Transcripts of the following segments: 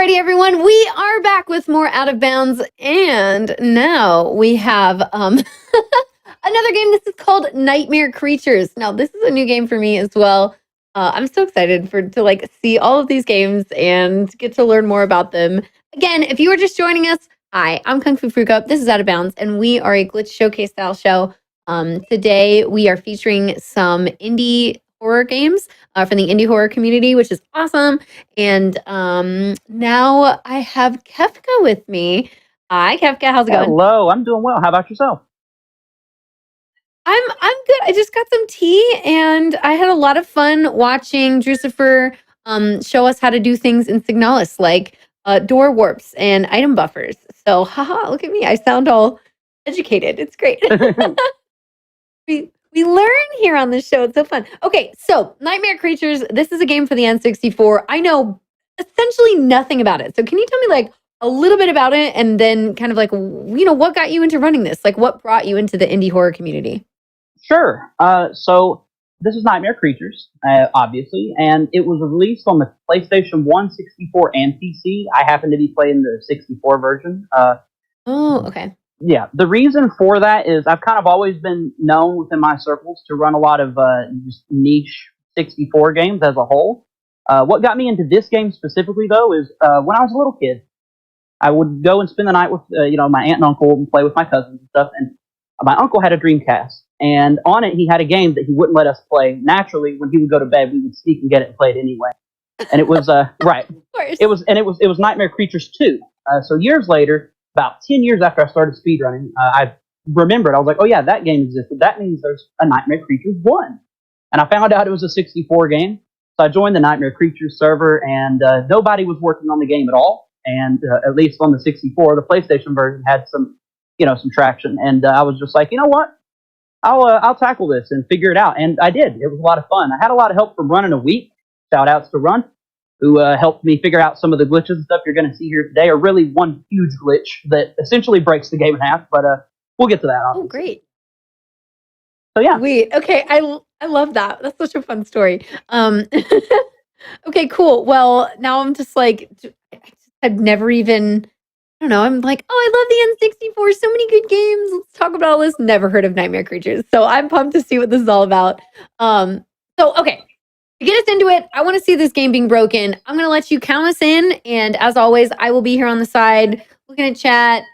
Alrighty, everyone, we are back with more Out of Bounds, and now we have another game. This is called Nightmare Creatures. Now, this is a new game for me as well. I'm so excited to see all of these games and get to learn more about them. Again, if you are just joining us, hi, I'm Kungfufruitcup. This is Out of Bounds, and we are a glitch showcase style show. Today, we are featuring some indie horror games from the indie horror community, which is awesome. And now I have Kefka with me. Hi, Kefka. How's it going? Hello, I'm doing well. How about yourself? I'm good. I just got some tea, and I had a lot of fun watching Drucifer show us how to do things in Signalis, like door warps and item buffers. So, haha, look at me. I sound all educated. It's great. We learn here on this show. It's so fun. Okay, so Nightmare Creatures. This is a game for the N64. I know essentially nothing about it. So can you tell me a little bit about it, and then kind of what got you into running this? Like, what brought you into the indie horror community? Sure. So this is Nightmare Creatures, obviously, and it was released on the PlayStation 1, 64, and PC. I happen to be playing the 64 version. Oh, okay. Yeah, the reason for that is I've kind of always been known within my circles to run a lot of just niche 64 games as a whole. What got me into this game specifically, though, is when I was a little kid, I would go and spend the night with my aunt and uncle and play with my cousins and stuff. And my uncle had a Dreamcast, and on it he had a game that he wouldn't let us play. Naturally, when he would go to bed, we would sneak and get it and play it anyway. And it was right. Of course. It was Nightmare Creatures 2. So years later, about 10 years after I started speedrunning, I remembered, I was like, oh yeah, that game existed. That means there's a Nightmare Creatures 1. And I found out it was a 64 game. So I joined the Nightmare Creatures server, and nobody was working on the game at all. And at least on the 64, the PlayStation version had some traction. And I was just like, you know what? I'll tackle this and figure it out. And I did. It was a lot of fun. I had a lot of help from Run in a Week. Shout outs to Run, who helped me figure out some of the glitches and stuff you're going to see here today, or really one huge glitch that essentially breaks the game in half, but we'll get to that. Obviously. Oh, great. So, yeah. Okay, I love that. That's such a fun story. Okay, cool. Well, now I'm just I've never even, I don't know, I'm like, oh, I love the N64, so many good games. Let's talk about all this. Never heard of Nightmare Creatures. So I'm pumped to see what this is all about. Okay. To get us into it, I want to see this game being broken. I'm going to let you count us in. And as always, I will be here on the side looking at chat,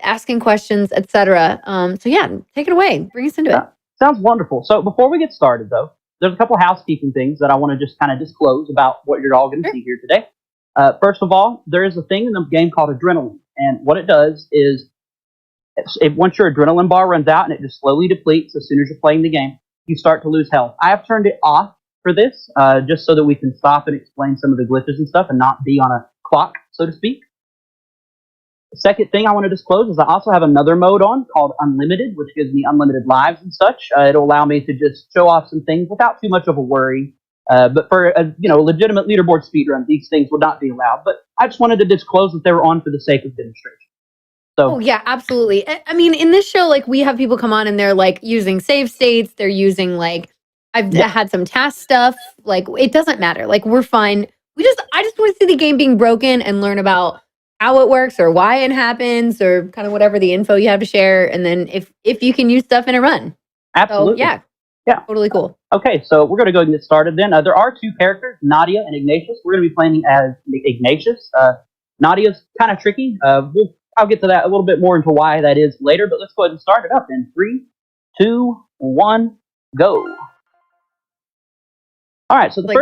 asking questions, etc. So yeah, take it away. Bring us into it. Sounds wonderful. So before we get started, though, there's a couple housekeeping things that I want to just kind of disclose about what you're all going to see here today. First of all, there is a thing in the game called adrenaline. And what it does is, once your adrenaline bar runs out and it just slowly depletes as soon as you're playing the game, you start to lose health. I have turned it off for this, just so that we can stop and explain some of the glitches and stuff and not be on a clock, so to speak. The second thing I want to disclose is I also have another mode on called Unlimited, which gives me unlimited lives and such. It'll allow me to just show off some things without too much of a worry. But for a legitimate leaderboard speedrun, these things would not be allowed. But I just wanted to disclose that they were on for the sake of demonstration. So, oh yeah, absolutely. I mean, in this show, we have people come on and they're using save states. They're using I've had some task stuff. It doesn't matter. We're fine. I just want to see the game being broken and learn about how it works or why it happens or kind of whatever the info you have to share. And then if you can use stuff in a run. Absolutely. So, yeah, totally cool. Okay, so we're going to go ahead and get started then. There are two characters, Nadia and Ignatius. We're going to be playing as Ignatius. Nadia's kind of tricky. I'll get to that a little bit more into why that is later, but let's go ahead and start it up in 3, 2, 1, go. All right, so the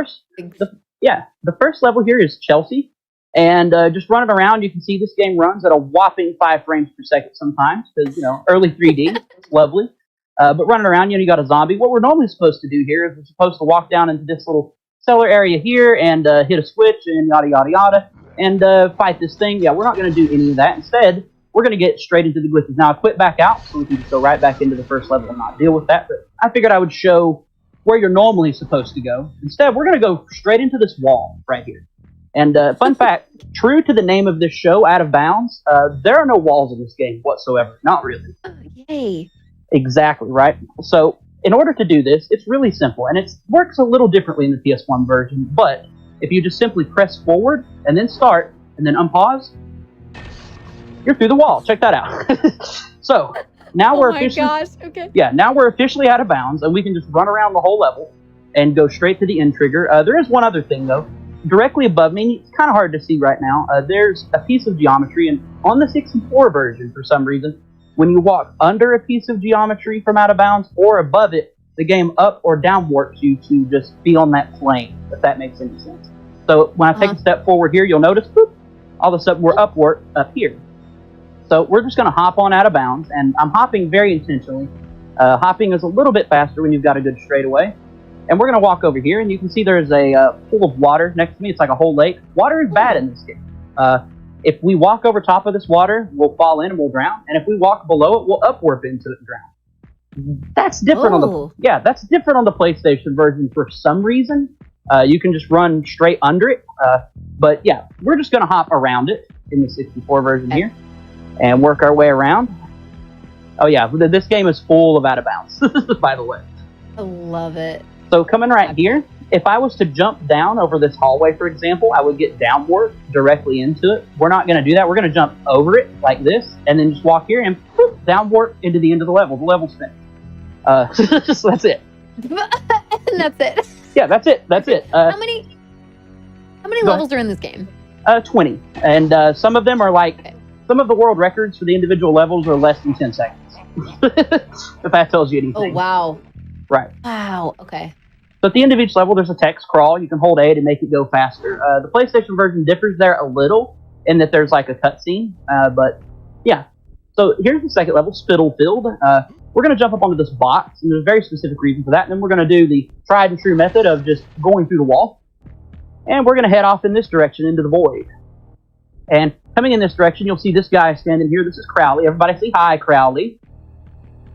first level here is Chelsea, and just running around, you can see this game runs at a whopping 5 frames per second sometimes, because, early 3D, it's lovely. But running around, you got a zombie. What we're normally supposed to do here is we're supposed to walk down into this little cellar area here and hit a switch and yada, yada, yada, and fight this thing. Yeah, we're not going to do any of that. Instead, we're going to get straight into the glitches. Now, I quit back out, so we can just go right back into the first level and not deal with that. But I figured I would show where you're normally supposed to go. Instead, we're going to go straight into this wall right here. And fun fact, true to the name of this show, Out of Bounds, there are no walls in this game whatsoever. Not really. Oh, yay. Exactly, right? So in order to do this, it's really simple, and it works a little differently in the PS1 version, but if you just simply press forward and then start and then unpause, you're through the wall. Check that out. So now we're officially, okay. yeah, now we're officially out of bounds, and we can just run around the whole level and go straight to the end trigger. There is one other thing though. Directly above me, it's kind of hard to see right now. There's a piece of geometry, and on the 64 version, for some reason, when you walk under a piece of geometry from out of bounds or above it, the game up or down warps you to just be on that plane, if that makes any sense. So when I take a step forward here, you'll notice, boop, all of a sudden we're upward up here. So we're just going to hop on out of bounds, and I'm hopping very intentionally. Hopping is a little bit faster when you've got a good straightaway. And we're going to walk over here, and you can see there's a pool of water next to me. It's like a whole lake. Water is bad in this game. If we walk over top of this water, we'll fall in and we'll drown. And if we walk below it, we'll upwarp into it and drown. That's different that's different on the PlayStation version for some reason. You can just run straight under it. But yeah, we're just going to hop around it in the 64 version here and work our way around. Oh yeah, this game is full of out of bounds, by the way. I love it. So coming right here, if I was to jump down over this hallway, for example, I would get downward directly into it. We're not going to do that. We're going to jump over it like this, and then just walk here and poof, downward into the end of the level. The level's finished. So that's it. And that's it. Yeah, that's it. That's it. How many levels are in this game? 20. And some of them are like, some of the world records for the individual levels are less than 10 seconds. If that tells you anything. Oh, wow. Right. Wow, okay. So at the end of each level, there's a text crawl. You can hold A to make it go faster. The PlayStation version differs there a little in that there's like a cutscene. But yeah. So here's the second level, Spittlefield. We're going to jump up onto this box, and there's a very specific reason for that. And then we're going to do the tried and true method of just going through the wall. And we're going to head off in this direction into the void. And coming in this direction, you'll see this guy standing here. This is Crowley. Everybody say hi, Crowley.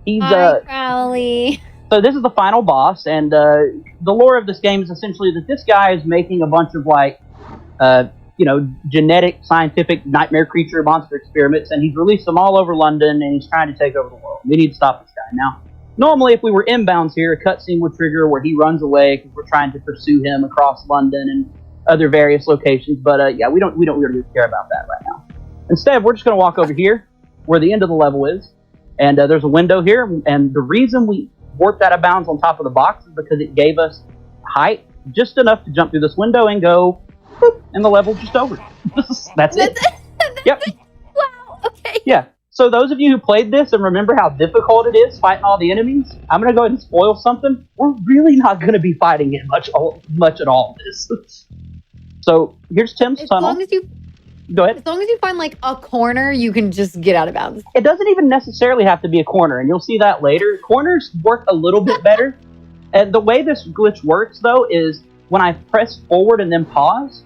He's hi, Crowley. So this is the final boss, and the lore of this game is essentially that this guy is making a bunch of like, genetic, scientific nightmare creature monster experiments, and he's released them all over London, and he's trying to take over the world. We need to stop this guy. Now, normally if we were inbounds here, a cutscene would trigger where he runs away because we're trying to pursue him across London and other various locations. But yeah, we don't really care about that right now. Instead, we're just going to walk over here where the end of the level is, and there's a window here, and the reason we warped out of bounds on top of the box is because it gave us height just enough to jump through this window and go, boop, and the level's just over. That's it. Yep. Wow, okay. Yeah. So those of you who played this and remember how difficult it is fighting all the enemies, I'm going to go ahead and spoil something. We're really not going to be fighting it much at all in this. So here's Tim's tunnel. Go ahead. As long as you find like a corner, you can just get out of bounds. It doesn't even necessarily have to be a corner, and you'll see that later. Corners work a little bit better. And the way this glitch works, though, is when I press forward and then pause,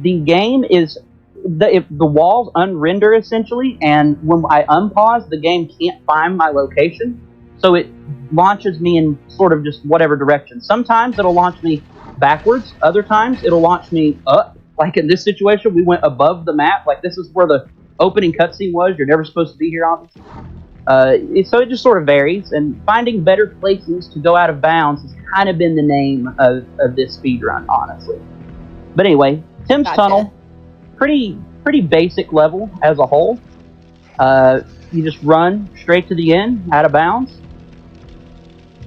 the game is if the walls unrender essentially, and when I unpause, the game can't find my location, so it launches me in sort of just whatever direction. Sometimes it'll launch me backwards. Other times it'll launch me up. Like in this situation, we went above the map. Like this is where the opening cutscene was. You're never supposed to be here, obviously. So it just sort of varies. And finding better places to go out of bounds has kind of been the name of this speedrun, honestly. But anyway, Tim's Tunnel, pretty basic level as a whole. You just run straight to the end, out of bounds.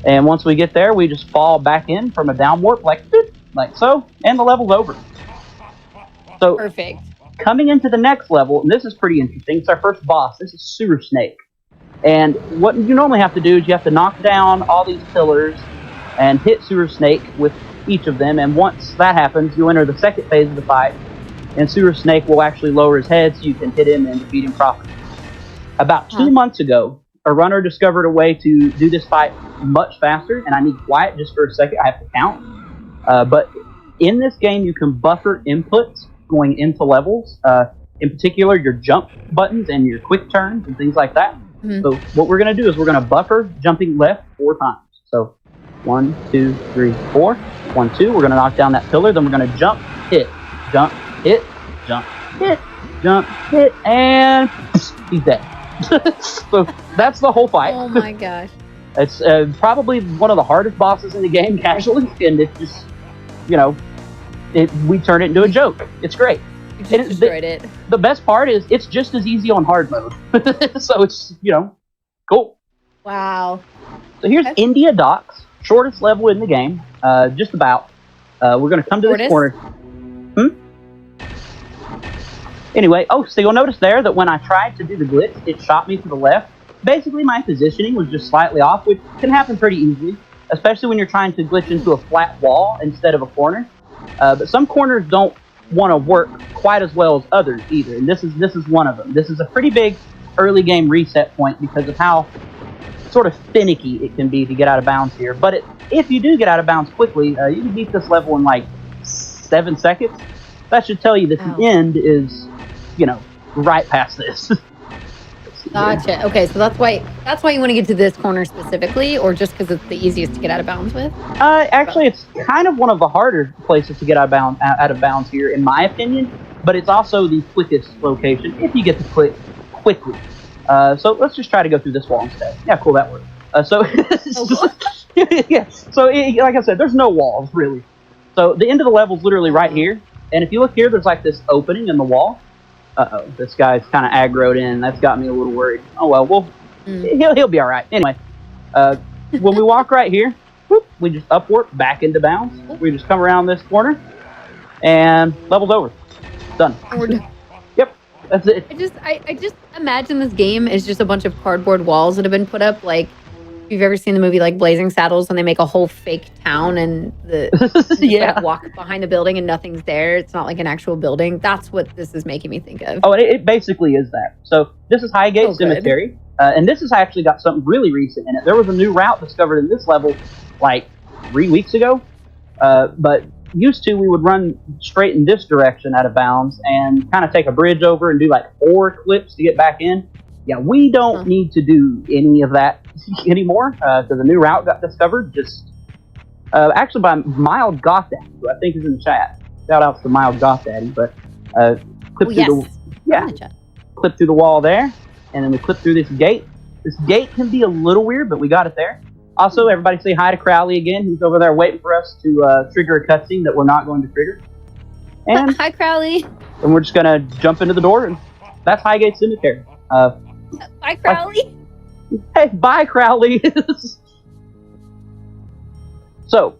And once we get there, we just fall back in from a down warp like so, and the level's over. So, perfect. Coming into the next level, and this is pretty interesting. It's our first boss. This is Sewer Snake. And what you normally have to do is you have to knock down all these pillars and hit Sewer Snake with each of them. And once that happens, you enter the second phase of the fight. And Sewer Snake will actually lower his head so you can hit him and defeat him properly. About 2 months ago, a runner discovered a way to do this fight much faster. And I need quiet just for a second. I have to count. But in this game, you can buffer inputs going into levels, in particular your jump buttons and your quick turns and things like that. Mm-hmm. So what we're going to do is we're going to buffer jumping left 4 times. So 1, 2, 3, 4. 1, 2. We're going to knock down that pillar. Then we're going to jump, hit, jump, hit, jump, hit, jump, hit, and he's dead. So that's the whole fight. Oh my gosh. It's probably one of the hardest bosses in the game casually, and it's just, we turn it into a joke. It's great. You just destroyed it. The best part is it's just as easy on hard mode. So it's, cool. Wow. So here's India Docks, shortest level in the game, just about. We're going to come to this corner. Anyway, so you'll notice there that when I tried to do the glitch, it shot me to the left. Basically, my positioning was just slightly off, which can happen pretty easily, especially when you're trying to glitch into a flat wall instead of a corner. But some corners don't want to work quite as well as others either, and this is one of them. This is a pretty big early game reset point because of how sort of finicky it can be to get out of bounds here. But if you do get out of bounds quickly, you can beat this level in like 7 seconds. That should tell you that the end is, right past this. Gotcha. Okay, so that's why you want to get to this corner specifically, or just because it's the easiest to get out of bounds with? Actually, it's kind of one of the harder places to get out of bounds here, in my opinion. But it's also the quickest location if you get to click quickly. So let's just try to go through this wall instead. Yeah, cool, that worked. Yeah. So like I said, there's no walls really. So the end of the level is literally right here. And if you look here, there's like this opening in the wall. This guy's kind of aggroed in. That's got me a little worried. Oh well, he'll be all right. Anyway, when we walk right here, whoop, we just upwarp back into bounds. We just come around this corner, and level's over. Done. Yep, that's it. I just imagine this game is just a bunch of cardboard walls that have been put up. Like, if you've ever seen the movie like Blazing Saddles, when they make a whole fake town and like, walk behind the building and nothing's there. It's not like an actual building. That's what this is making me think of. Oh, it basically is that. So this is Highgate Cemetery, and this has actually got something really recent in it. There was a new route discovered in this level like 3 weeks ago, but used to we would run straight in this direction out of bounds and kind of take a bridge over and do like 4 clips to get back in. Yeah, we don't need to do any of that anymore because a new route got discovered actually by MildGothDaddy, who I think is in the chat. Shout out to MildGothDaddy, but clip through the wall there, and then we clip through this gate. This gate can be a little weird, but we got it there. Also, everybody say hi to Crowley again. He's over there waiting for us to trigger a cutscene that we're not going to trigger. And hi, Crowley. And we're just gonna jump into the door, and that's Highgate Cemetery. Bye, Crowley. Hey, bye, Crowley. So,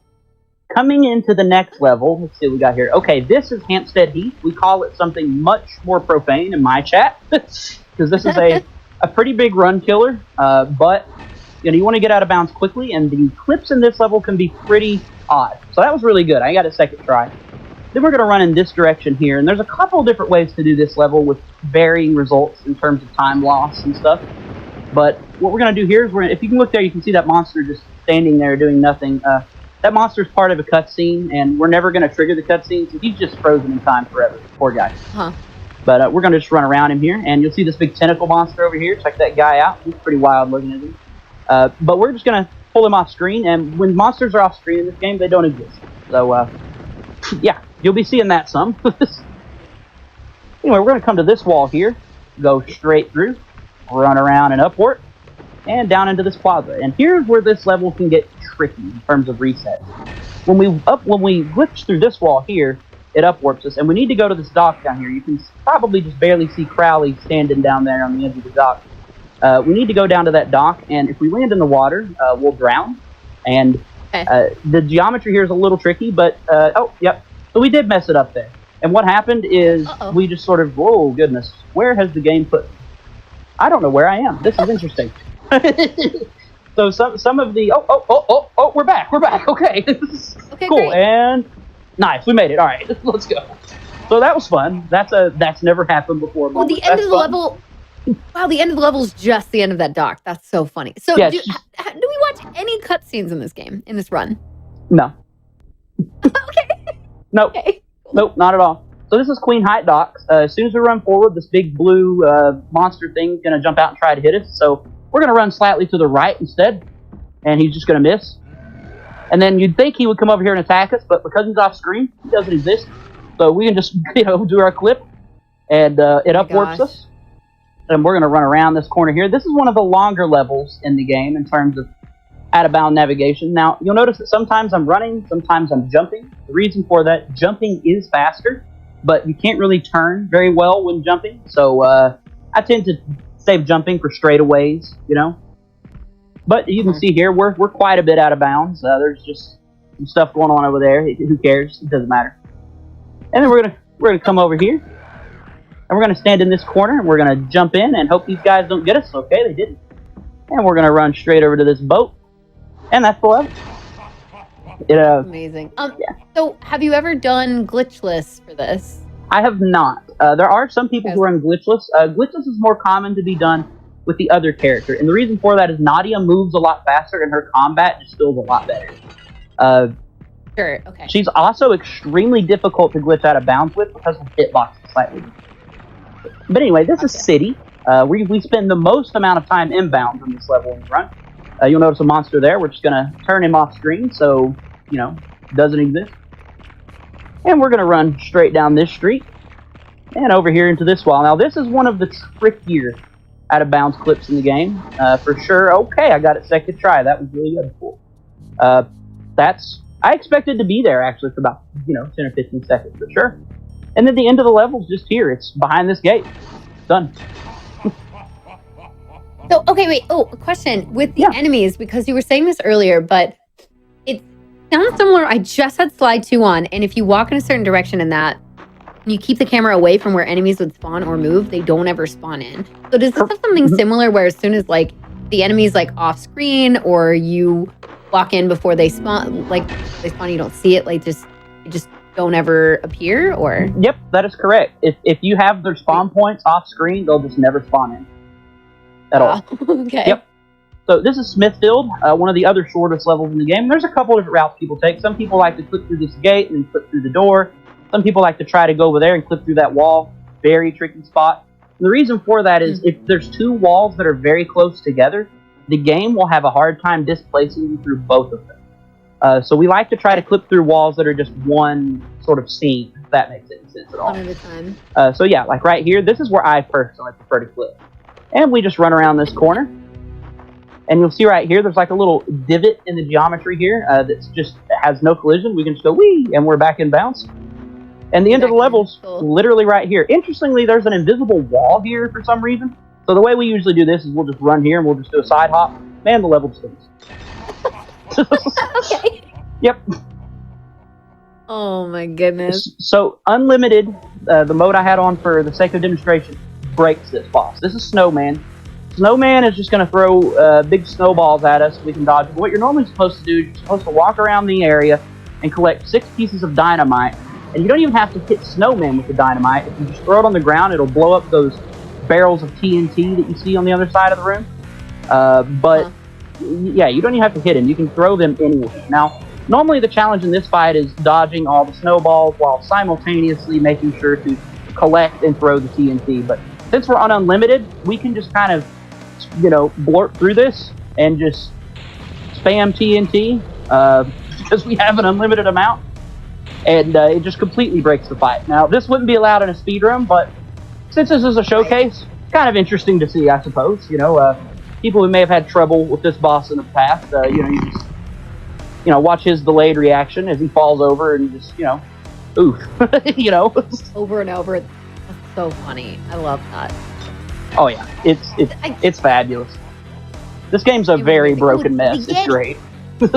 coming into the next level, let's see what we got here. Okay, this is Hampstead Heath. We call it something much more profane in my chat because this is a pretty big run killer. But you want to get out of bounds quickly, and the clips in this level can be pretty odd. So that was really good. I got a second try. Then we're going to run in this direction here, and there's a couple different ways to do this level with varying results in terms of time loss and stuff. But what we're going to do here is, if you can look there, you can see that monster just standing there doing nothing. That monster is part of a cutscene, and we're never going to trigger the cutscene, so he's just frozen in time forever. Poor guy. But we're going to just run around him here, and you'll see this big tentacle monster over here. Check that guy out. He's pretty wild looking, isn't he? But we're just going to pull him off screen, and when monsters are off screen in this game, they don't exist. So, yeah. You'll be seeing that some. Anyway, we're going to come to this wall here, go straight through, run around and upward, and down into this plaza. And here's where this level can get tricky in terms of resets. When we glitch through this wall here, it upwarps us, and we need to go to this dock down here. You can probably just barely see Crowley standing down there on the edge of the dock. We need to go down to that dock, and if we land in the water, we'll drown. And the geometry here is a little tricky, but so we did mess it up there. And what happened is we just sort of, whoa, goodness, where has the game put me? I don't know where I am. This is interesting. So some of the, we're back. Okay. Okay, cool. great. And nice, we made it. All right, let's go. So that was fun. That's never happened before. Well, the end of the level. Wow, the end of the level is just the end of that dock. That's so funny. So, yes. do we watch any cutscenes in this game, in this run? No. Okay. Nope. Okay. Nope, not at all. So this is Queen Height Docks. As soon as we run forward, this big blue monster thing's going to jump out and try to hit us. So we're going to run slightly to the right instead, and he's just going to miss. And then you'd think he would come over here and attack us, but because he's off screen, he doesn't exist. So we can just do our clip, and it upwarps us. And we're going to run around this corner here. This is one of the longer levels in the game in terms of out of bound navigation. Now, you'll notice that sometimes I'm running, sometimes I'm jumping. The reason for that, jumping is faster, but you can't really turn very well when jumping. So I tend to save jumping for straightaways, you know. But you can see here, we're quite a bit out of bounds. There's just some stuff going on over there. Who cares? It doesn't matter. And then we're gonna come over here, and we're gonna stand in this corner, and we're gonna jump in and hope these guys don't get us. Okay, they didn't. And we're gonna run straight over to this boat, and that's the level. Amazing. Yeah. So, have you ever done glitchless for this? I have not. There are some people who run glitchless. Glitchless is more common to be done with the other character, and the reason for that is Nadia moves a lot faster, and her combat just feels a lot better. Sure. Okay. She's also extremely difficult to glitch out of bounds with because of hitbox slightly. But anyway, this is City. We spend the most amount of time inbound on this level when we run. You'll notice a monster there. We're just going to turn him off screen so, doesn't exist. And we're going to run straight down this street and over here into this wall. Now, this is one of the trickier out-of-bounds clips in the game, for sure. Okay, I got it second try. That was really good. Cool. I expected to be there, actually, for about, 10 or 15 seconds, for sure. And then the end of the level is just here. It's behind this gate. Done. So, okay, wait. Oh, a question. With the enemies, because you were saying this earlier, but it sounds similar. I just had slide 2 on, and if you walk in a certain direction in that, and you keep the camera away from where enemies would spawn or move, they don't ever spawn in. So does this have something similar where as soon as, the enemy's, off screen, or you walk in before they spawn, you don't see it, you just don't ever appear, or? Yep, that is correct. If you have their spawn points off screen, they'll just never spawn in. At all. Okay. Yep. So this is Smithfield, one of the other shortest levels in the game. There's a couple different routes people take. Some people like to clip through this gate and then clip through the door. Some people like to try to go over there and clip through that wall. Very tricky spot. And the reason for that is if there's 2 walls that are very close together, the game will have a hard time displacing you through both of them. So we like to try to clip through walls that are just one sort of scene, if that makes any sense at all. One at a time. So yeah, right here, this is where I personally prefer to clip. And we just run around this corner. And you'll see right here, there's a little divot in the geometry here that's just has no collision. We can just go, wee, and we're back in bounds. And the end of the level's literally right here. Interestingly, there's an invisible wall here for some reason. So the way we usually do this is we'll just run here and we'll just do a side hop. Man, the level stinks. Okay. Yep. Oh my goodness. So Unlimited, the mode I had on for the sake of demonstration, breaks this boss. This is Snowman. Snowman is just going to throw big snowballs at us. We can dodge. But what you're normally supposed to do, you're supposed to walk around the area and collect 6 pieces of dynamite. And you don't even have to hit Snowman with the dynamite. If you just throw it on the ground, it'll blow up those barrels of TNT that you see on the other side of the room. Yeah, you don't even have to hit him. You can throw them anywhere. Now, normally the challenge in this fight is dodging all the snowballs while simultaneously making sure to collect and throw the TNT. But since we're on Unlimited, we can just kind of, blurt through this and just spam TNT because we have an unlimited amount. And it just completely breaks the fight. Now, this wouldn't be allowed in a speedrun, but since this is a showcase, kind of interesting to see, I suppose. People who may have had trouble with this boss in the past, you just, watch his delayed reaction as he falls over and just, oof, Over and over. That's so funny. I love that. Oh yeah, it's fabulous. This game's a very broken mess. It's great. Of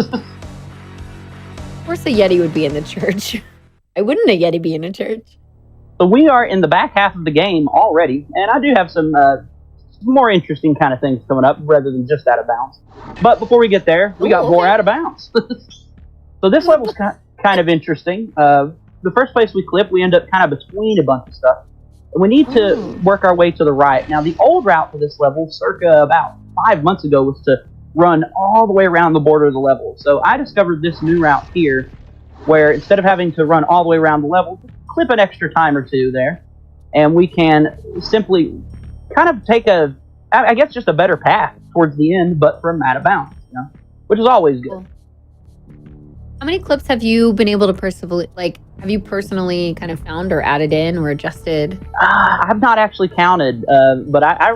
course, a Yeti would be in the church. Why wouldn't a Yeti be in a church? So we are in the back half of the game already, and I do have some more interesting kind of things coming up rather than just out of bounds. But before we get there, we got more out of bounds. So this level's kind of interesting. The first place we clip, we end up kind of between a bunch of stuff. And we need to work our way to the right. Now, the old route for this level, circa about 5 months ago, was to run all the way around the border of the level. So I discovered this new route here, where instead of having to run all the way around the level, clip an extra time or two there, and we can simply kind of take just a better path towards the end, but from out of bounds, which is always good. Cool. How many clips have you been able to have you personally kind of found or added in or adjusted? I've not actually counted, but I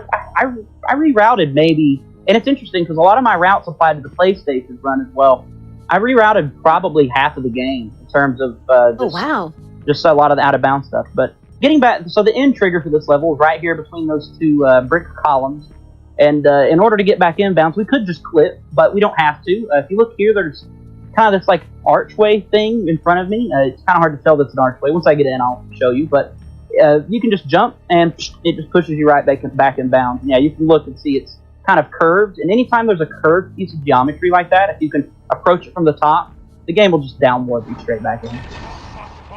rerouted maybe And it's interesting because a lot of my routes apply to the PlayStation run as well. I rerouted probably half of the game in terms of just a lot of the out-of-bounds stuff. But getting back, so the end trigger for this level is right here between those two brick columns. And in order to get back inbounds, we could just clip, but we don't have to. If you look here, there's kind of this like archway thing in front of me. It's kind of hard to tell that's an archway. Once I get in, I'll show you. But you can just jump, and it just pushes you right back in bounds. And yeah, you can look and see it's kind of curved. And anytime there's a curved piece of geometry like that, if you can approach it from the top, the game will just downwarp you straight back in.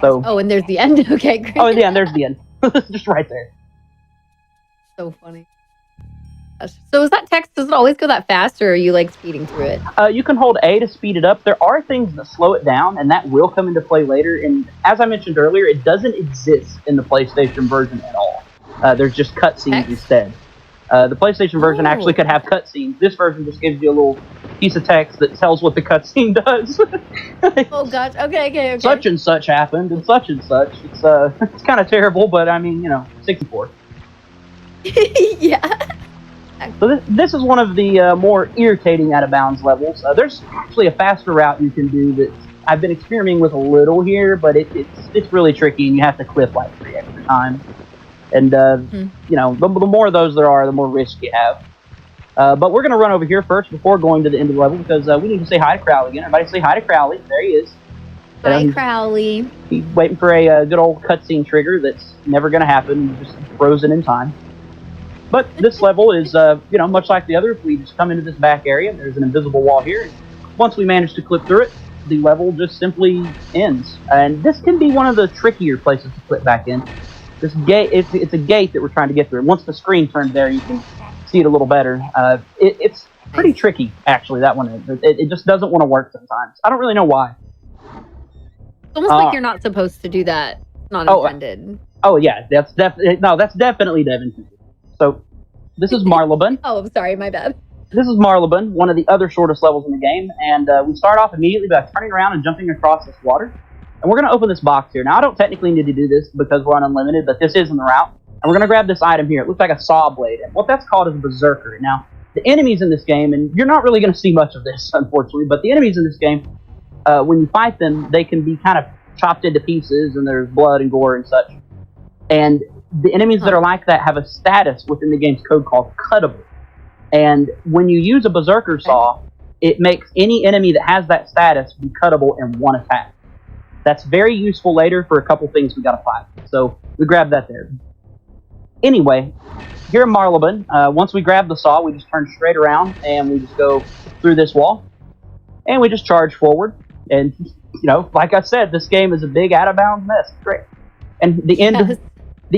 So. Oh, and there's the end. Okay, great. Oh, yeah, and there's the end. Just right there. So funny. So is that text, does it always go that fast, or are you like speeding through it? You can hold A to speed it up. There are things that slow it down, and that will come into play later. And as I mentioned earlier, it doesn't exist in the PlayStation version at all. There's just cutscenes instead. The PlayStation version actually could have cutscenes. This version just gives you a little piece of text that tells what the cutscene does. Oh gosh, okay. Such and such happened, and such and such. It's kind of terrible, but I mean, 64. Yeah. So this is one of the more irritating out-of-bounds levels. There's actually a faster route you can do that I've been experimenting with a little here, but it's really tricky, and you have to clip like 3 extra times. And, the more of those there are, the more risk you have. But we're going to run over here first before going to the end of the level, because we need to say hi to Crowley again. Everybody say hi to Crowley. There he is. Hi, Crowley. He's waiting for a good old cutscene trigger that's never going to happen, just frozen in time. But this level is, much like the others. We just come into this back area. There's an invisible wall here. Once we manage to clip through it, the level just simply ends. And this can be one of the trickier places to clip back in. This gate, it's a gate that we're trying to get through. Once the screen turns there, you can see it a little better. It's pretty tricky, actually, that one is. It just doesn't want to work sometimes. I don't really know why. It's almost like you're not supposed to do that. Not intended. Yeah, that's definitely intended. So, this is Marlebon. Oh, I'm sorry, my bad. This is Marlebon, one of the other shortest levels in the game, and we start off immediately by turning around and jumping across this water. And we're going to open this box here. Now, I don't technically need to do this because we're on unlimited, but this is in the route. And we're going to grab this item here. It looks like a saw blade, and what that's called is a berserker. Now, the enemies in this game, and you're not really going to see much of this, unfortunately, but the enemies in this game, when you fight them, they can be kind of chopped into pieces, and there's blood and gore and such. And the enemies that are like that have a status within the game's code called cuttable. And when you use a berserker saw, it makes any enemy that has that status be cuttable in one attack. That's very useful later for a couple things we gotta fight. So we grab that there. Anyway, here in Marlebon, once we grab the saw, we just turn straight around and we just go through this wall. And we just charge forward. And, like I said, this game is a big out-of-bounds mess. Great. And the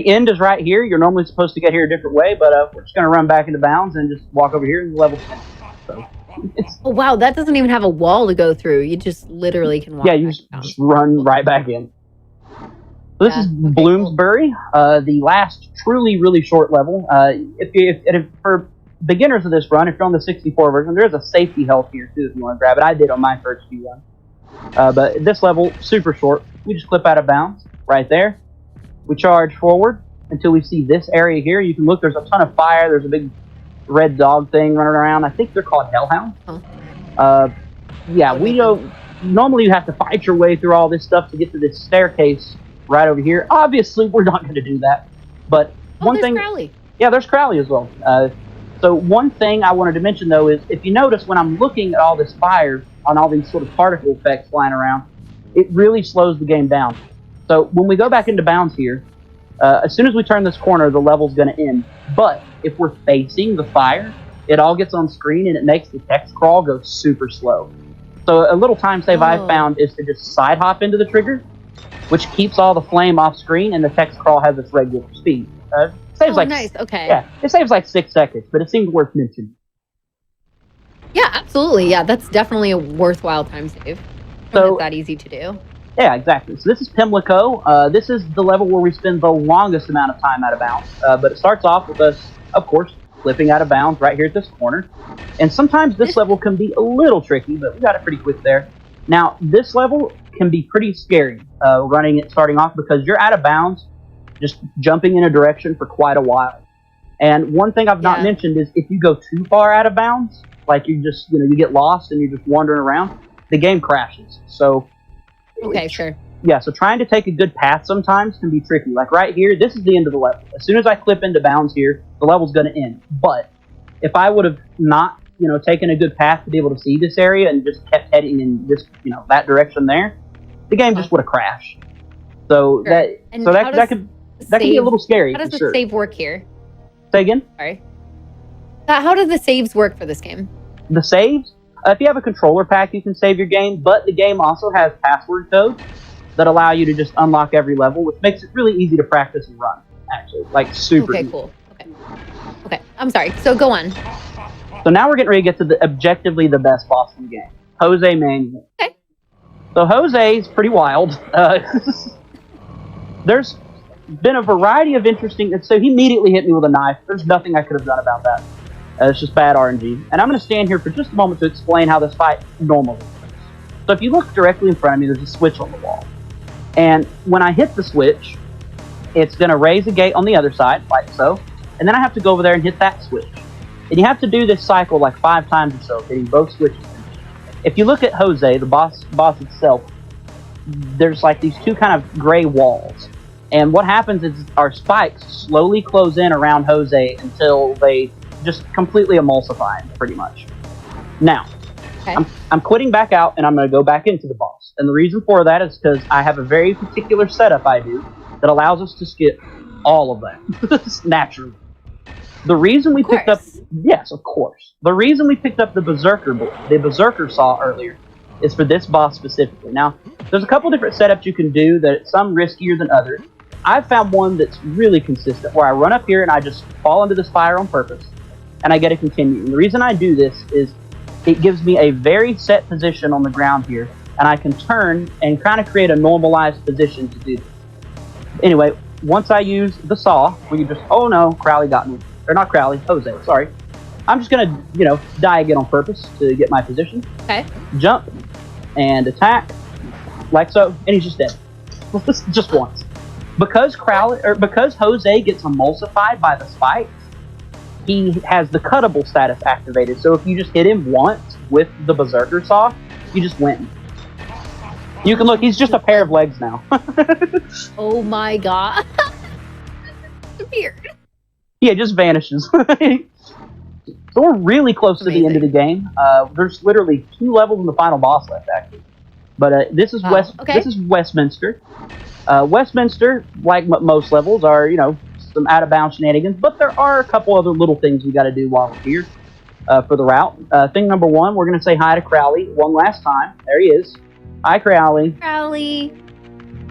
end is right here. You're normally supposed to get here a different way, but we're just going to run back into bounds and just walk over here and level 10. So oh, wow, that doesn't even have a wall to go through. You just literally can walk. Yeah, you just run right back in. So this is Bloomsbury, the last truly, really short level. If for beginners of this run, if you're on the 64 version, there is a safety health here too if you want to grab it. I did on my first few runs. But this level, super short. We just clip out of bounds right there. We charge forward until we see this area here. You can look, there's a ton of fire. There's a big red dog thing running around. I think they're called hellhounds. We don't... Normally you have to fight your way through all this stuff to get to this staircase right over here. Obviously, we're not going to do that. But one thing... Crowley. Yeah, there's Crowley as well. So one thing I wanted to mention, though, is if you notice when I'm looking at all this fire on all these sort of particle effects flying around, it really slows the game down. So when we go back into bounds here, as soon as we turn this corner, the level's going to end. But if we're facing the fire, it all gets on screen and it makes the text crawl go super slow. So a little time save I've found is to just side hop into the trigger, which keeps all the flame off screen, and the text crawl has its regular speed. Saves nice. Okay. Yeah, it saves like 6 seconds, but it seems worth mentioning. Yeah, absolutely. Yeah, that's definitely a worthwhile time save. So it's that easy to do. Yeah, exactly. So this is Pimlico. This is the level where we spend the longest amount of time out of bounds. But it starts off with us, of course, flipping out of bounds right here at this corner. And sometimes this level can be a little tricky, but we got it pretty quick there. Now, this level can be pretty scary running it starting off because you're out of bounds, just jumping in a direction for quite a while. And one thing I've not Yeah. mentioned is if you go too far out of bounds, like you just, you get lost and you're just wandering around, the game crashes. So, Okay, sure. yeah, so trying to take a good path sometimes can be tricky. Like right here, this is the end of the level. As soon as I clip into bounds here, the level's going to end. But if I would have not, taken a good path to be able to see this area and just kept heading in this, that direction there, the game just would have crashed. So Sure. And that could be a little scary. How does the sure. save work here? Say again? Sorry. How does the saves work for this game? The saves? If you have a controller pack, you can save your game, but the game also has password codes that allow you to just unlock every level, which makes it really easy to practice and run, actually. Like, super easy. Cool. Okay, I'm sorry. So go on. So now we're getting ready to get to the objectively the best boss in the game, Jose Manuel. Okay. So Jose is pretty wild. There's been a variety of interesting... So he immediately hit me with a knife. There's nothing I could have done about that. It's just bad RNG. And I'm going to stand here for just a moment to explain how this fight normally works. So if you look directly in front of me, there's a switch on the wall. And when I hit the switch, it's going to raise a gate on the other side, like so. And then I have to go over there and hit that switch. And you have to do this cycle like 5 times or so, hitting both switches. If you look at Jose, the boss itself, there's like these two kind of gray walls. And what happens is our spikes slowly close in around Jose until they just completely emulsify him, pretty much. Now, okay. I'm quitting back out, and I'm going to go back into the boss. And the reason for that is because I have a very particular setup I do that allows us to skip all of that, naturally. The reason we picked up... Yes, of course. The reason we picked up the Berserker Saw earlier is for this boss specifically. Now, there's a couple different setups you can do, that some riskier than others. I've found one that's really consistent, where I run up here and I just fall into this fire on purpose, and I get to continue. And the reason I do this is it gives me a very set position on the ground here, and I can turn and kind of create a normalized position to do this. Anyway, once I use the saw, where you just... Oh no, Crowley got me. Or not Crowley, Jose, sorry. I'm just going to, die again on purpose to get my position. Okay. Jump and attack, like so, and he's just dead. Just once. Because Jose gets emulsified by the spikes, he has the cuttable status activated. So if you just hit him once with the Berserker Saw, you just win. You can look, he's just a pair of legs now. Oh my god. Weird. Yeah, it just vanishes. So we're really close to the end of the game. There's literally 2 levels in the final boss left, actually. But this is This is Westminster. Westminster, like most levels, are some out of bounds shenanigans. But there are a couple other little things we got to do while we're here for the route. Thing number 1, we're going to say hi to Crowley one last time. There he is. Hi, Crowley. Crowley.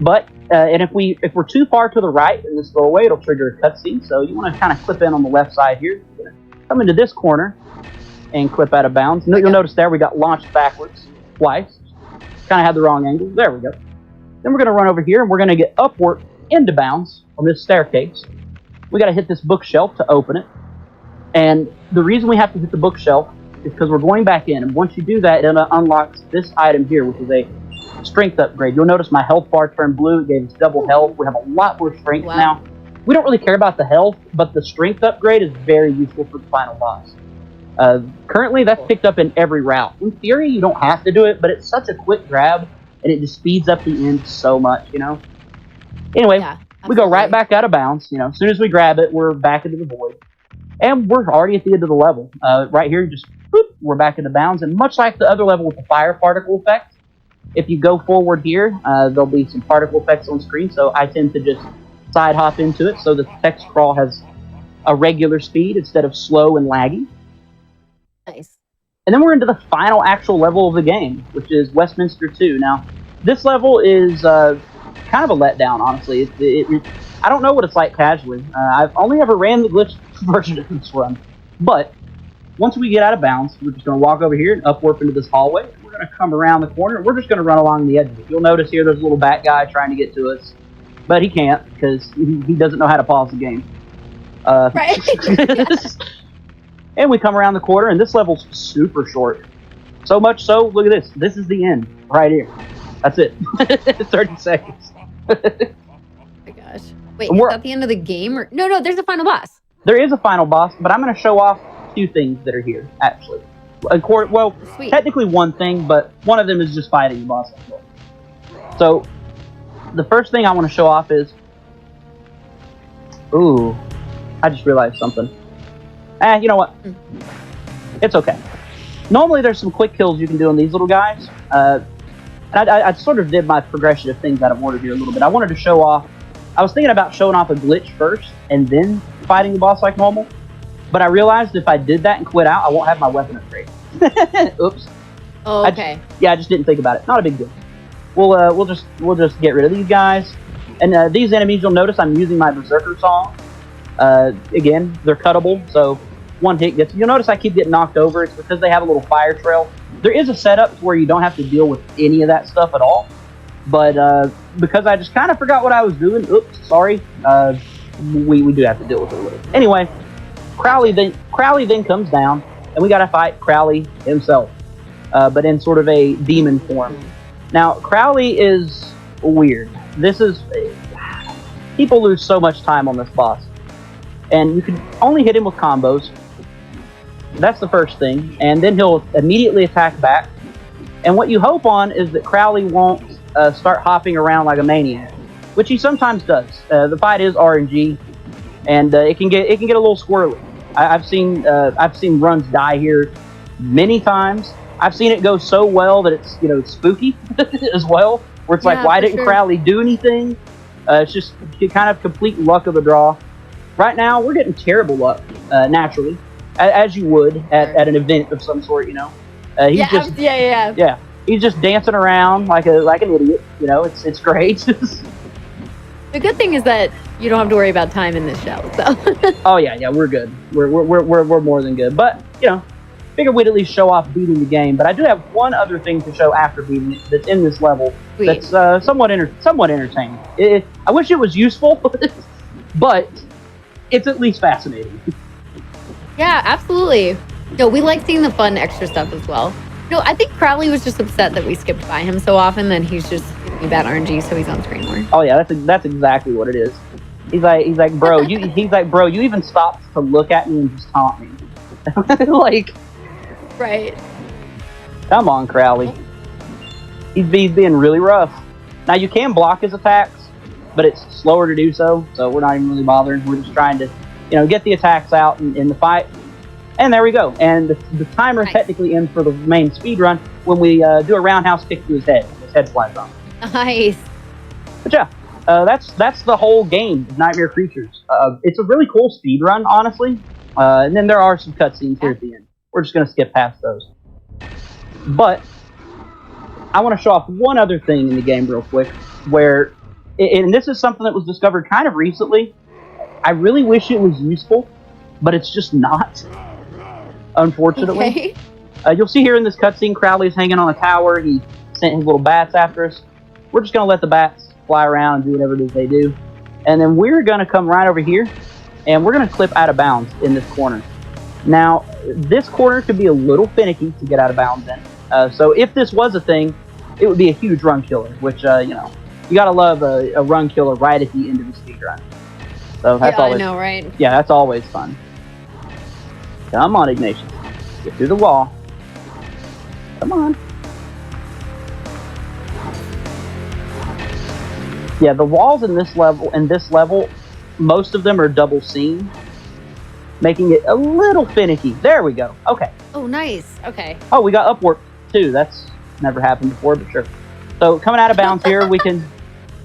But and if we're too far to the right in this doorway, it'll trigger a cutscene. So you want to kind of clip in on the left side here. Come into this corner and clip out of bounds. You'll notice there we got launched backwards twice. Kind of had the wrong angle. There we go. Then we're going to run over here and we're going to get upward into bounds on this staircase. We got to hit this bookshelf to open it. And the reason we have to hit the bookshelf is because we're going back in. And once you do that, it unlocks this item here, which is a strength upgrade. You'll notice my health bar turned blue. It gave us double health. We have a lot more strength now. We don't really care about the health, but the strength upgrade is very useful for the final boss. Currently, that's picked up in every route. In theory, you don't have to do it, but it's such a quick grab, and it just speeds up the end so much, Anyway, we go right back out of bounds. As soon as we grab it, we're back into the void. And we're already at the end of the level. Right here, just boop, we're back into bounds. And much like the other level with the fire particle effect, if you go forward here, there'll be some particle effects on screen, so I tend to just side hop into it so the text crawl has a regular speed instead of slow and laggy. Nice. And then we're into the final actual level of the game, which is Westminster 2. Now, this level is kind of a letdown, honestly. I don't know what it's like casually. I've only ever ran the glitch version of this run. But once we get out of bounds, we're just going to walk over here and upwarp into this hallway. We're going to come around the corner, and we're just going to run along the edge of it. You'll notice here there's a little bat guy trying to get to us. But he can't, because he doesn't know how to pause the game. Right. And we come around the corner, and this level's super short. So much so, look at this. This is the end, right here. That's it. 30 seconds. Oh my gosh. Wait, is that the end of the game? No, there's a final boss. there is a final boss, but I'm going to show off 2 things that are here, actually. Well, Sweet. technically 1 thing, but one of them is just fighting the boss. So, the first thing I want to show off is... Ooh, I just realized something. You know what? It's okay. Normally there's some quick kills you can do on these little guys. I sort of did my progression of things out of order here a little bit. I wanted to show off... I was thinking about showing off a glitch first, and then fighting the boss like normal. But I realized if I did that and quit out, I won't have my weapon upgrade. Oops. Oh, okay. I just didn't think about it. Not a big deal. We'll just get rid of these guys. And these enemies, you'll notice I'm using my Berserker song. Again, they're cuttable, so 1 hit gets... You'll notice I keep getting knocked over. It's because they have a little fire trail. There is a setup where you don't have to deal with any of that stuff at all. But because I just kind of forgot what I was doing, oops, sorry, we do have to deal with it a little. Anyway, Crowley then comes down, and we gotta fight Crowley himself, but in sort of a demon form. Now, Crowley is weird. People lose so much time on this boss, and you can only hit him with combos. That's the first thing, and then he'll immediately attack back. And what you hope on is that Crowley won't start hopping around like a maniac, which he sometimes does. The fight is RNG, and it can get a little squirrely. I've seen runs die here many times. I've seen it go so well that it's spooky as well, where it's like, why didn't Crowley do anything? It's just kind of complete luck of the draw. Right now, we're getting terrible luck, naturally, as you would at an event of some sort, He's just dancing around like an idiot. It's great. The good thing is that you don't have to worry about time in this show. So. Oh yeah, we're good. We're more than good. But figured we'd at least show off beating the game. But I do have one other thing to show after beating it that's in this level. Sweet. That's somewhat entertaining. I wish it was useful, but it's at least fascinating. Yeah, absolutely. We like seeing the fun extra stuff as well. I think Crowley was just upset that we skipped by him so often that he's just giving me bad RNG, so he's on screen more. Oh yeah, that's exactly what it is. He's like, bro, you even stopped to look at me and just taunt me. Like, right. Come on, Crowley. He's being really rough. Now you can block his attacks, but it's slower to do so we're not even really bothering. We're just trying to, get the attacks out in the fight. And there we go. And the timer technically ends for the main speed run when we do a roundhouse kick to his head. His head slides off. Nice. But yeah, that's the whole game of Nightmare Creatures. It's a really cool speed run, honestly. And then there are some cutscenes here at the end. We're just going to skip past those. But I want to show off one other thing in the game real quick, where, and this is something that was discovered kind of recently. I really wish it was useful, but it's just not. Unfortunately. Okay. You'll see here in this cutscene, Crowley's hanging on a tower. He sent his little bats after us. We're just going to let the bats fly around and do whatever it is they do. And then we're going to come right over here, and we're going to clip out of bounds in this corner. Now, this corner could be a little finicky to get out of bounds in. So if this was a thing, it would be a huge run killer, which, you got to love a run killer right at the end of the speed run. So that's always, I know, right? Yeah, that's always fun. Come on, Ignatius. Get through the wall. Come on. Yeah, the walls in this level, most of them are double seamed, making it a little finicky. There we go. Okay. Oh, nice. Okay. Oh, we got upwarp too. That's never happened before, but sure. So coming out of bounds here, we can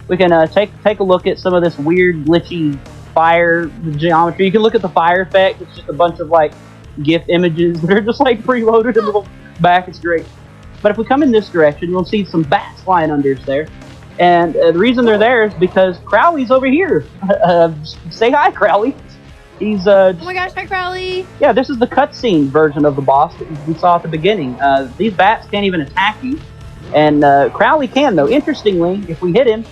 take a look at some of this weird glitchy fire geometry. You can look at the fire effect. It's just a bunch of like GIF images that are just like preloaded in the back. It's great. But if we come in this direction, you'll see some bats flying under us there. And the reason they're there is because Crowley's over here. Say hi, Crowley. He's oh my gosh, hi Crowley. Yeah, this is the cutscene version of the boss that we saw at the beginning. These bats can't even attack you, and Crowley can though. Interestingly, if we hit him,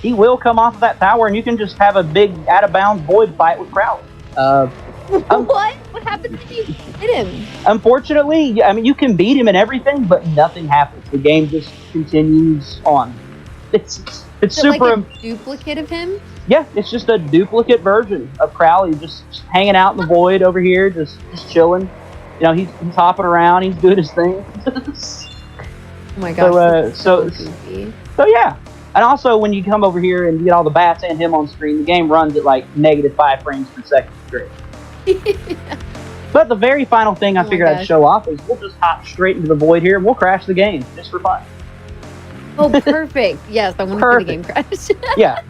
he will come off of that tower, and you can just have a big out of bounds void fight with Crowley. What? What happens if you hit him? Unfortunately, I mean, you can beat him and everything, but nothing happens. The game just continues on. It's It's Is it like super. a duplicate of him? Yeah, it's just a duplicate version of Crowley, just hanging out in the void over here, just chilling. You know, he's hopping around, he's doing his thing. Oh my gosh, so goofy. So yeah, and also when you come over here and you get all the bats and him on screen, the game runs at like -5 frames per second straight. But the very final thing I figured I'd show off is we'll just hop straight into the void here and we'll crash the game just for fun. Oh, perfect. Yes, I want to see the game crash. Yeah.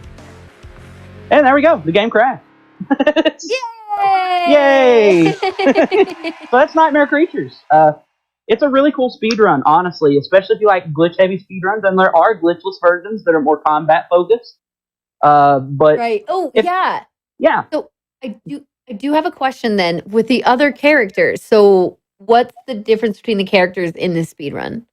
And there we go. The game crashed. Yay! So that's Nightmare Creatures. It's a really cool speedrun, honestly, especially if you like glitch-heavy speedruns, and there are glitchless versions that are more combat-focused. But right. Oh, yeah. Yeah. So I do have a question then with the other characters. So what's the difference between the characters in this speedrun?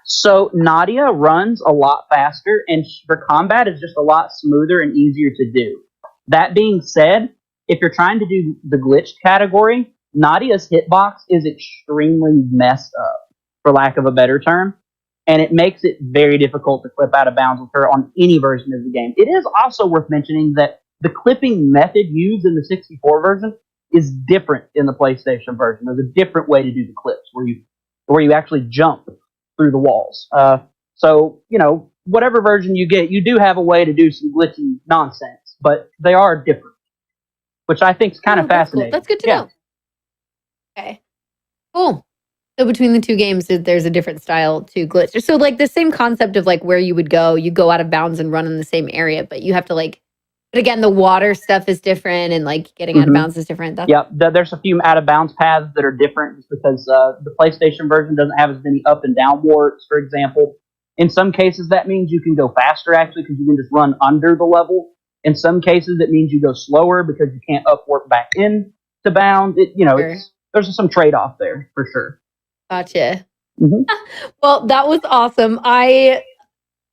So Nadia runs a lot faster, and her combat is just a lot smoother and easier to do. That being said, if you're trying to do the glitched category, Nadia's hitbox is extremely messed up, for lack of a better term, and it makes it very difficult to clip out of bounds with her on any version of the game. It is also worth mentioning that the clipping method used in the 64 version is different in the PlayStation version. There's a different way to do the clips where you actually jump through the walls. So, you know, whatever version you get, you do have a way to do some glitchy nonsense, but they are different, which I think is kind of fascinating. That's good to know. Okay. Cool. So between the two games, there's a different style to glitch. So like the same concept of like where you would go, you go out of bounds and run in the same area, but you have to like, but again, the water stuff is different and like getting out of bounds is different. There's a few out of bounds paths that are different just because the PlayStation version doesn't have as many up and down warps, for example. In some cases, that means you can go faster actually because you can just run under the level. In some cases, it means you go slower because you can't up warp back in to bounds. There's some trade-off there for sure. Gotcha. Well, that was awesome. I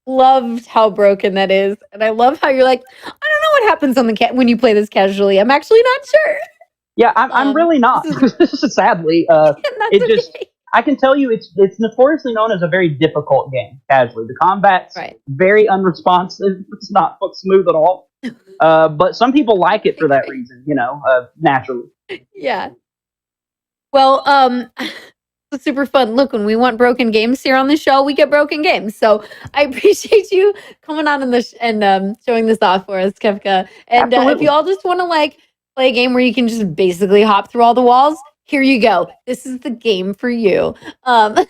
loved how broken that is, and I love how you're like, I don't know what happens on the when you play this casually. I'm actually not sure. Yeah, I'm really not. Sadly, I can tell you it's notoriously known as a very difficult game casually. The combat's very unresponsive. It's not smooth at all. But some people like it for that reason, naturally. Yeah. Well, it's super fun. Look, when we want broken games here on the show, we get broken games. So I appreciate you coming on and showing this off for us, Kefka. And if you all just want to like play a game where you can just basically hop through all the walls, here you go. This is the game for you. But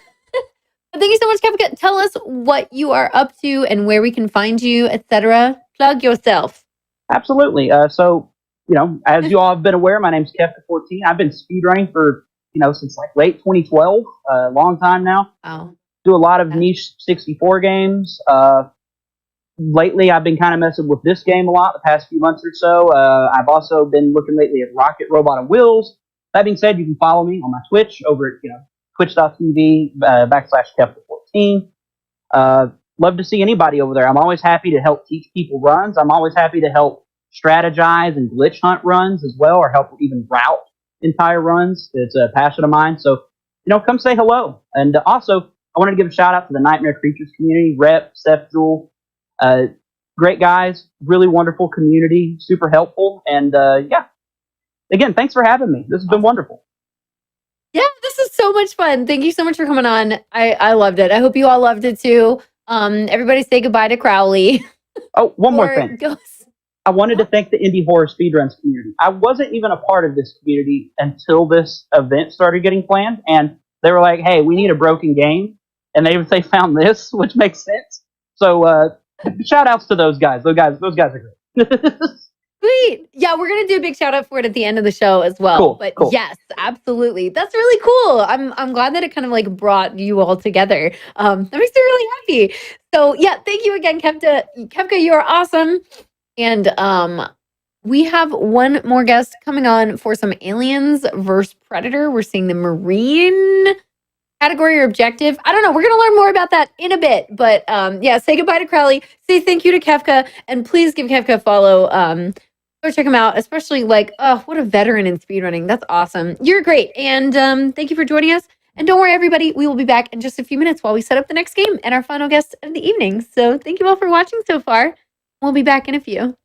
thank you so much, Kefka. Tell us what you are up to and where we can find you, etc. Plug yourself. Absolutely. So, as you all have been aware, my name's Kefka14. I've been speedrunning for since like late 2012, a long time now. Wow. Do a lot of niche 64 games. Lately, I've been kind of messing with this game a lot the past few months or so. I've also been looking lately at Rocket Robot on Wheels. That being said, you can follow me on my Twitch over at twitch.tv /Kefka14. Love to see anybody over there. I'm always happy to help teach people runs. I'm always happy to help strategize and glitch hunt runs as well, or help even route entire runs. It's a passion of mine. So, come say hello. And also, I wanted to give a shout out to the Nightmare Creatures community, Rep, Seth Jewel. Great guys, really wonderful community, super helpful. And again, thanks for having me. This has been wonderful. Yeah, this is so much fun. Thank you so much for coming on. I loved it. I hope you all loved it too. Everybody say goodbye to Crowley. Oh, one more thing. I wanted to thank the Indie Horror Speedruns community. I wasn't even a part of this community until this event started getting planned, and they were like, hey, we need a broken game, and they found this, which makes sense. So shout outs to those guys. Those guys are great. Sweet. Yeah, we're going to do a big shout out for it at the end of the show as well. Cool, but cool. Yes, absolutely. That's really cool. I'm glad that it kind of like brought you all together. That makes me really happy. So yeah, thank you again, Kefka. Kefka, you are awesome. And we have one more guest coming on for some Aliens versus Predator. We're seeing the Marine category or objective. I don't know. We're going to learn more about that in a bit. But yeah, say goodbye to Crowley. Say thank you to Kefka. And please give Kefka a follow. Go check him out. Especially like, oh, what a veteran in speedrunning. That's awesome. You're great. And thank you for joining us. And don't worry, everybody. We will be back in just a few minutes while we set up the next game and our final guest of the evening. So thank you all for watching so far. We'll be back in a few.